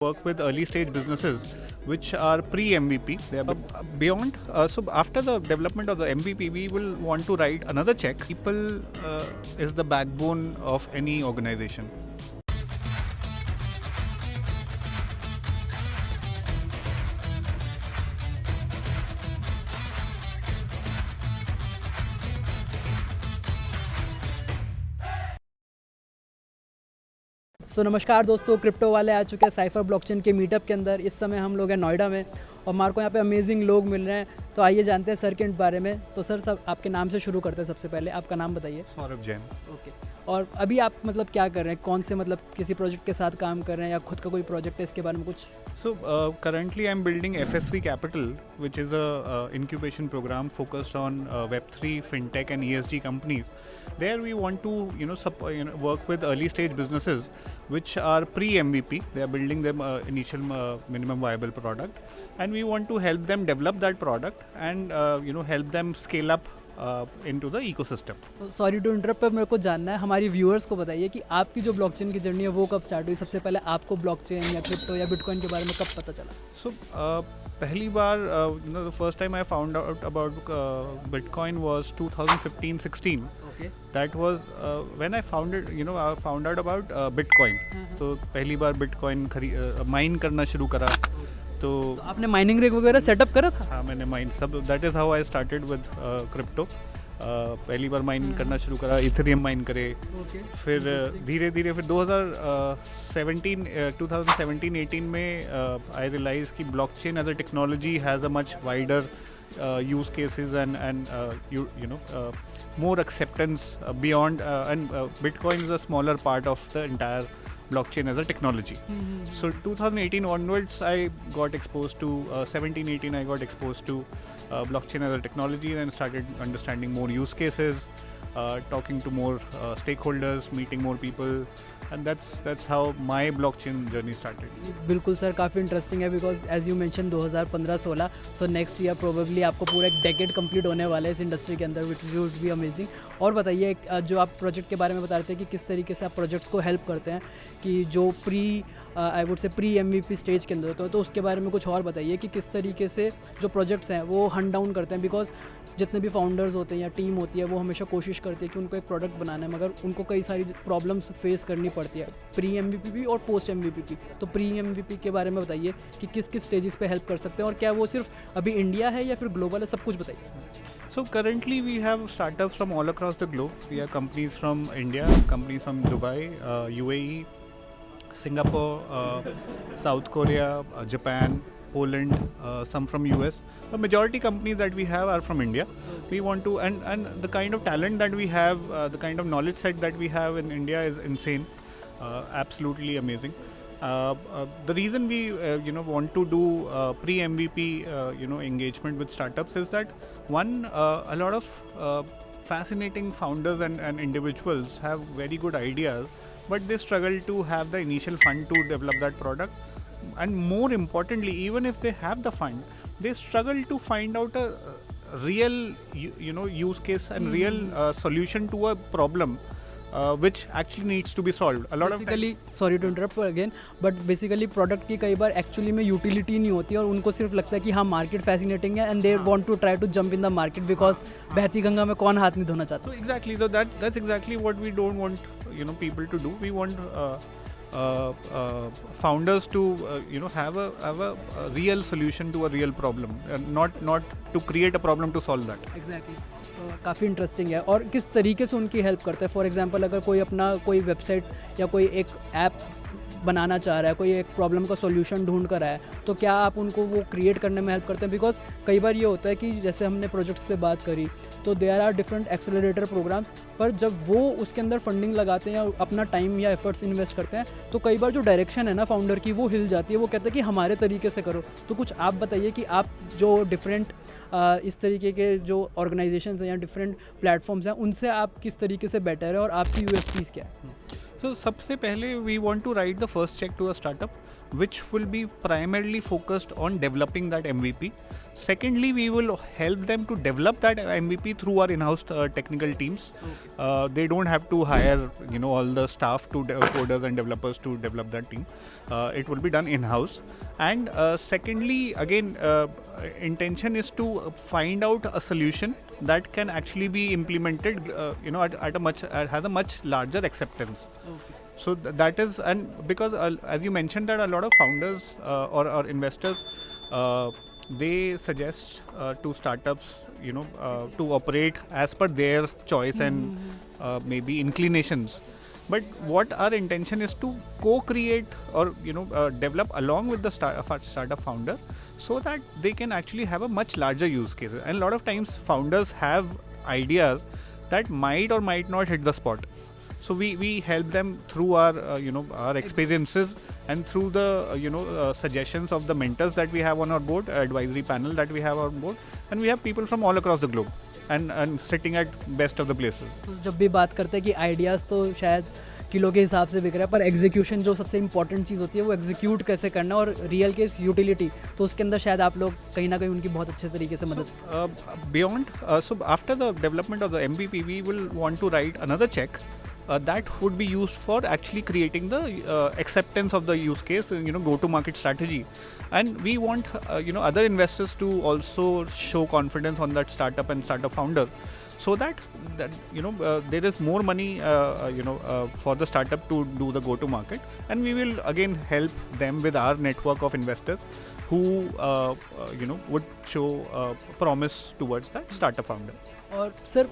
work with early stage businesses which are pre MVP. They are beyond. So after the development of the MVP, we will want to write another check. People is the backbone of any organization. नमस्कार दोस्तों, crypto वाले आ चुके हैं cipher blockchain के meetup के अंदर। इस समय हम लोग हैं नोएडा में और मार को यहाँ पे अमेजिंग लोग मिल रहे हैं। तो आइए जानते हैं सर के बारे में। तो सर, सब आपके नाम से शुरू करते हैं। सबसे पहले आपका नाम बताइए। सौरभ जैन। ओके। और अभी आप मतलब क्या कर रहे हैं? कौन से मतलब किसी प्रोजेक्ट के साथ काम कर रहे हैं या खुद का कोई प्रोजेक्ट है, इसके बारे में कुछ? So currently I'm building FSV Capital, which is a incubation program focused on Web3, fintech, and ESG companies. There we want to work with early stage businesses which are pre MVP. They are building them initial minimum viable product, and we want to help them develop that product and help them scale up into the ecosystem. Sorry to interrupt, पर मेरे को जानना है, हमारी viewers को बताइए कि आपकी जो ब्लॉकचेन की जर्नी है वो कब स्टार्ट हुई? सबसे पहले आपको ब्लॉकचेन या क्रिप्टो या बिटकॉइन के बारे में कब पता चला? So पहली बार the first time I found out about Bitcoin was 2015-16. Okay. That was when I found out about Bitcoin. तो पहली बार Bitcoin माइन करना शुरू करा। तो आपने माइनिंग रिग वगैरह सेटअप करा था? हाँ, मैंने माइन सब। That is how I started with crypto. पहली बार माइन करना शुरू करा, इथेरियम माइन करे। फिर धीरे धीरे फिर 2017-18 में आई रियलाइज कि blockchain as a technology has a much wider use cases and more acceptance beyond and Bitcoin is a smaller part of the entire blockchain as a technology. So 2018 onwards I got exposed to 17-18 I got exposed to blockchain as a technology and started understanding more use cases, talking to more stakeholders, meeting more people, and that's how my blockchain journey started. बिल्कुल सर, काफ़ी interesting है because as you mention 2015-16, so next year probably आपको पूरा एक decade complete होने वाला है इस इंडस्ट्री के अंदर, विच वुड बी अमेजिंग। और बताइए, जो आप प्रोजेक्ट के बारे में बता रहे थे कि किस तरीके से आप प्रोजेक्ट्स को हेल्प करते हैं कि जो I would say pre MVP stage के अंदर होते हैं, तो उसके बारे में कुछ और बताइए कि किस तरीके से जो प्रोजेक्ट्स हैं वो हंट डाउन करते हैं। बिकॉज जितने भी फाउंडर्स होते हैं या टीम होती है वो हमेशा कोशिश करती है कि उनको एक प्रोडक्ट बनाना है, मगर उनको कई सारी प्रॉब्लम्स फेस करनी पड़ती है, प्री MVP भी और पोस्ट MVP। तो प्री MVP के बारे में बताइए कि किस किस स्टेजेस पे हेल्प कर सकते हैं और क्या वो सिर्फ अभी इंडिया है या फिर ग्लोबल है, सब कुछ बताइए। So currently we have startups from all across the globe. We have companies from India, companies from Dubai, UAE, Singapore, South Korea, Japan, Poland, some from US. The majority companies that we have are from India. We want to, and the kind of talent that we have, the kind of knowledge set that we have in India is insane, absolutely amazing. The reason we want to do pre MVP engagement with startups is that one, a lot of fascinating founders and individuals have very good ideas, but they struggle to have the initial fund to develop that product. And more importantly, even if they have the fund, they struggle to find out a real use case and real solution to a problem which actually needs to be solved. A lot basically, sorry to interrupt again, but basically product की कई बार actually में utility नहीं होती है और उनको सिर्फ लगता है कि हाँ मार्केट फैसिनेटिंग है and they want to try to jump in the market because बहती गंगा में कौन हाथ नहीं धोना चाहता। So exactly, so that's exactly what we don't want people to do. We want founders to have a real solution to a real problem, and not to create a problem to solve that. Exactly. तो काफ़ी interesting है। और किस तरीके से उनकी help करते हैं? फॉर एग्जांपल, अगर कोई अपना कोई वेबसाइट या कोई एक ऐप बनाना चाह रहा है, कोई एक प्रॉब्लम का सॉल्यूशन ढूंढ कर आया है, तो क्या आप उनको वो क्रिएट करने में हेल्प करते हैं? बिकॉज कई बार ये होता है कि जैसे हमने प्रोजेक्ट्स से बात करी तो there are different accelerator programs, पर जब वो उसके अंदर फंडिंग लगाते हैं या अपना टाइम या एफर्ट्स इन्वेस्ट करते हैं तो कई बार जो डायरेक्शन है ना फाउंडर की वो हिल जाती है। वो कहते हैं कि हमारे तरीके से करो। तो कुछ आप बताइए कि आप जो डिफरेंट इस तरीके के जो ऑर्गेनाइजेशंस हैं या डिफरेंट प्लेटफॉर्म्स हैं उनसे आप किस तरीके से बेटर है और आपकी USPs क्या है? So सबसे पहले we want to write the first check to a startup. which will be primarily focused on developing that MVP. Secondly, we will help them to develop that MVP through our in-house technical teams. They don't have to hire, all the staff to coders and developers to develop that team. It will be done in-house. And secondly, again, intention is to find out a solution that can actually be implemented, has a much larger acceptance. So that is, and because as you mentioned that a lot of founders or investors, they suggest to startups, to operate as per their choice and maybe inclinations. But what our intention is to co-create or develop along with the startup founder, so that they can actually have a much larger use case. And a lot of times founders have ideas that might or might not hit the spot. So we help them through our our experiences and through the suggestions of the mentors that we have on our board, advisory panel that we have on board, and we have people from all across the globe and sitting at best of the places. तो जब भी बात करते हैं कि ideas तो शायद kilo के हिसाब से बिक रहा है, पर एग्जीक्यूशन जो सबसे इंपॉर्टेंट चीज़ होती है वो एग्जीक्यूट कैसे करना, और रियल केस यूटिलिटी, तो उसके अंदर शायद आप लोग कहीं ना कहीं उनकी बहुत अच्छे तरीके से मदद So after the development of the MVP, we will want to write another check that would be used for actually creating the acceptance of the use case, go-to-market strategy. And we want other investors to also show confidence on that startup and startup founder, so that there is more money for the startup to do the go-to-market, and we will again help them with our network of investors who would show promise towards that startup founder. और sir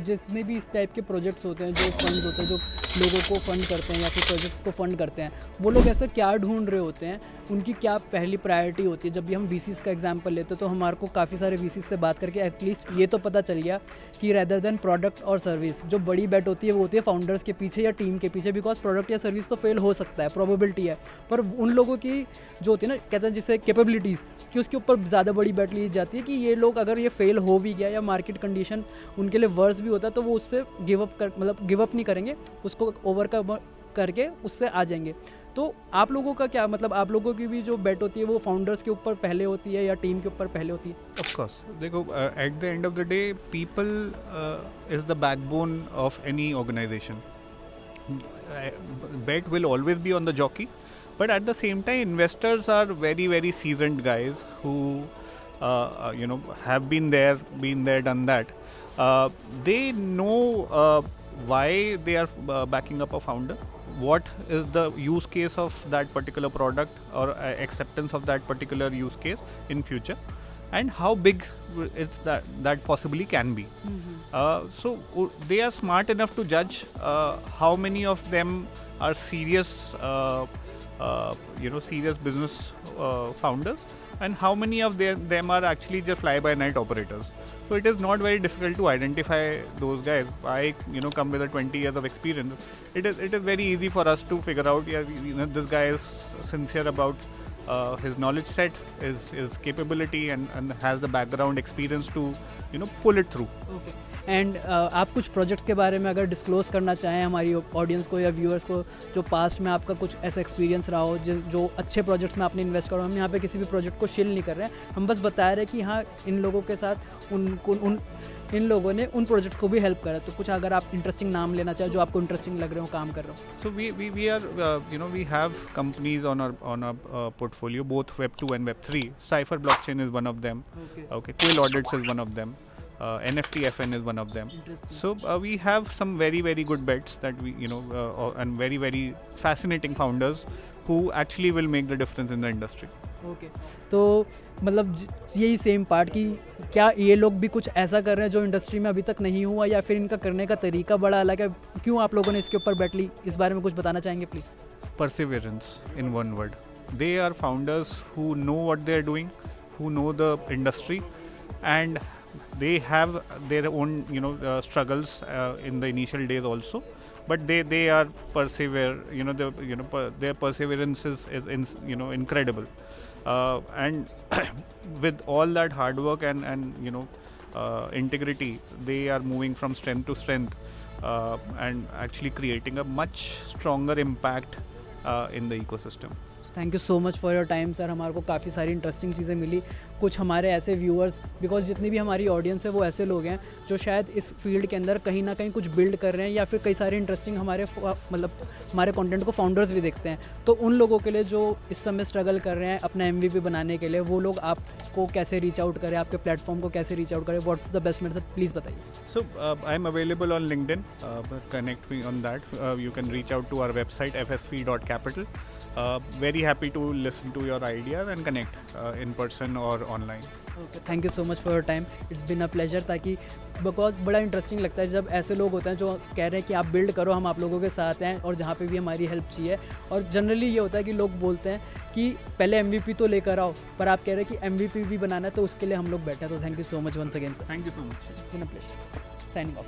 जितने भी इस type के projects होते हैं, जो funds होते हैं जो लोगों को फंड करते हैं या फिर प्रोजेक्ट्स को फंड करते हैं, वो लोग ऐसा क्या ढूंढ रहे होते हैं, उनकी क्या पहली प्रायोरिटी होती है? जब भी हम VCs का एग्जांपल लेते हैं तो हमारे को काफ़ी सारे VCs से बात करके एटलीस्ट ये तो पता चल गया कि रेदर देन प्रोडक्ट और सर्विस, जो बड़ी बेट होती है वो होती है फाउंडर्स के पीछे या टीम के पीछे, बिकॉज प्रोडक्ट या सर्विस तो फेल हो सकता है, प्रोबेबिलिटी है, पर उन लोगों की जो होती है ना, कहते हैं जिसे कैपेबिलिटीज़, कि उसके ऊपर ज़्यादा बड़ी बेट ली जाती है कि ये लोग अगर ये फेल हो भी गया या मार्केट कंडीशन उनके लिए वर्स भी होता है तो वो उससे गिव अप नहीं करेंगे, उसको ओवरकम करके उससे आ जाएंगे। तो आप लोगों का क्या मतलब, आप लोगों की भी जो बेट होती है वो फाउंडर्स के ऊपर पहले होती है या टीम के ऊपर पहले होती है? Of course, देखो, at the end of the day, people is the backbone of any organization. Bet will always be on the jockey, but at the same time, investors are very, very seasoned guys who have been there, done that. They know why they are backing up a founder, what is the use case of that particular product or acceptance of that particular use case in future, and how big it's that possibly can be. So they are smart enough to judge how many of them are serious serious business founders, and how many of them are actually just fly-by-night operators. So it is not very difficult to identify those guys. I come with 20 years of experience. It is very easy for us to figure out, this guy is sincere about his knowledge set, his capability, and has the background experience to pull it through. Okay. And आप कुछ projects के बारे में अगर disclose करना चाहें हमारी audience को या व्यूअर्स को, जो पास्ट में आपका कुछ ऐसा एक्सपीरियंस रहा हो जो अच्छे प्रोजेक्ट्स में आपने इन्वेस्ट करो। हम यहाँ पे किसी भी प्रोजेक्ट को शिल नहीं कर रहे हैं, हम बस बता रहे हैं कि हाँ इन लोगों के साथ इन लोगों ने उन प्रोजेक्ट्स को भी हेल्प करा। तो कुछ अगर आप इंटरेस्टिंग नाम लेना चाहें जो आपको इंटरेस्टिंग लग रहे हो काम कर रहे हो। So we have companies on our portfolio, both Web2 and Web3. Cypher Blockchain is one of them. Okay. Quill Audits is one of them. NFTFN is one of them. So we have some very, very good bets that we and very, very fascinating founders who actually will make the difference in the industry. Okay. तो मतलब यही same part कि क्या ये लोग भी कुछ ऐसा कर रहे हैं जो इंडस्ट्री में अभी तक नहीं हुआ, या फिर इनका करने का तरीका बड़ा अलग है? क्यों आप लोगों ने इसके ऊपर बेट ली, इस बारे में कुछ बताना चाहेंगे please? Perseverance in one word. They are founders who know what they are doing, who know the industry, and they have their own struggles in the initial days also, but they are persevere. Their perseverance is incredible, and with all that hard work and integrity, they are moving from strength to strength and actually creating a much stronger impact in the ecosystem. Thank you so much for your time sir, हमारे को काफ़ी सारी interesting चीज़ें मिली। कुछ हमारे ऐसे viewers, because जितनी भी हमारी ऑडियंस है वो ऐसे लोग हैं जो शायद इस फील्ड के अंदर कहीं ना कहीं कुछ बिल्ड कर रहे हैं, या फिर कई सारे इंटरेस्टिंग हमारे मतलब हमारे कंटेंट को फाउंडर्स भी देखते हैं। तो उन लोगों के लिए जो इस समय स्ट्रगल कर रहे हैं अपना MVP बनाने के लिए, वो लोग आपको कैसे रीच आउट करें, आपके प्लेटफॉर्म को कैसे रीच आउट करें, what's the best method, please बताइए। So I'm available on LinkedIn. Connect me on that. You can reach out to our website fsv.capital. Very happy to listen to your ideas and connect in person or online. Okay, thank you so much for your time, it's been a pleasure. ताकि because बड़ा interesting लगता है जब ऐसे लोग होते हैं जो कह रहे हैं कि आप बिल्ड करो, हम आप लोगों के साथ हैं और जहाँ पे भी हमारी हेल्प चाहिए। और जनरली ये होता है कि लोग बोलते हैं कि पहले MVP तो लेकर आओ, पर आप कह रहे हैं कि MVP भी बनाना है, तो उसके लिए हम लोग बैठे हैं। तो thank you so much once again sir, Thank you so much. It's been a pleasure. Signing of.